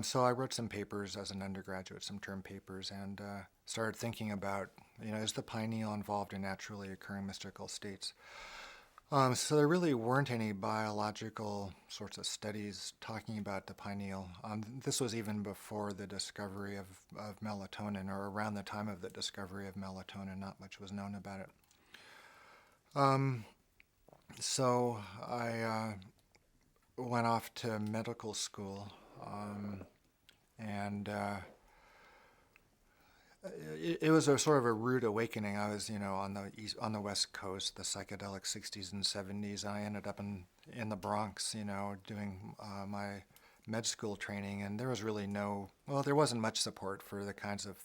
So I wrote some papers as an undergraduate, some term papers, and started thinking about, is the pineal involved in naturally occurring mystical states? So there really weren't any biological sorts of studies talking about the pineal. This was even before the discovery of melatonin, or around the time of the discovery of melatonin. Not much was known about it. Um, so I went off to medical school, and it was a sort of a rude awakening. I was, on the on the West Coast, the psychedelic '60s and '70s. And I ended up in the Bronx, doing my med school training, and there was really there wasn't much support for the kinds of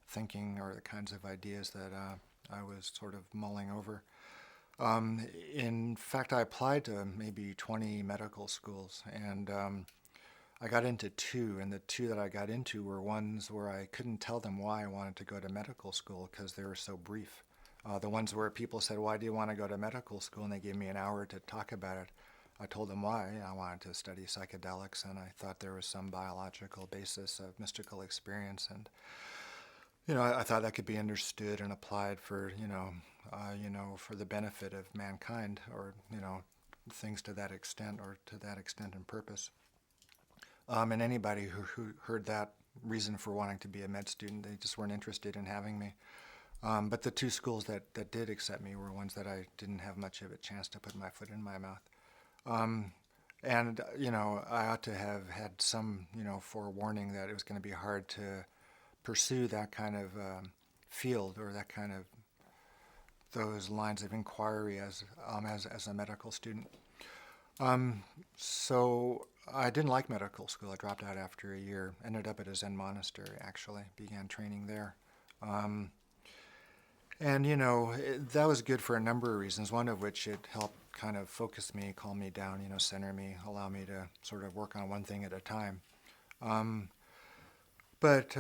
thinking or the kinds of ideas that I was sort of mulling over. In fact, I applied to maybe 20 medical schools, and I got into two, and the two that I got into were ones where I couldn't tell them why I wanted to go to medical school because they were so brief. The ones where people said, "Why do you want to go to medical school?" and they gave me an hour to talk about it. I told them why I wanted to study psychedelics, and I thought there was some biological basis of mystical experience, and I thought that could be understood and applied for for the benefit of mankind, or things to that extent, or to that extent and purpose. And anybody who heard that reason for wanting to be a med student, they just weren't interested in having me. But the two schools that did accept me were ones that I didn't have much of a chance to put my foot in my mouth. Um, and, I ought to have had some, forewarning that it was going to be hard to pursue that kind of field, or that kind of those lines of inquiry as a medical student. So I didn't like medical school. I dropped out after a year. Ended up at a Zen monastery. Actually, began training there. Um, and that was good for a number of reasons. One of which, it helped kind of focus me, calm me down, center me, allow me to sort of work on one thing at a time. Um, but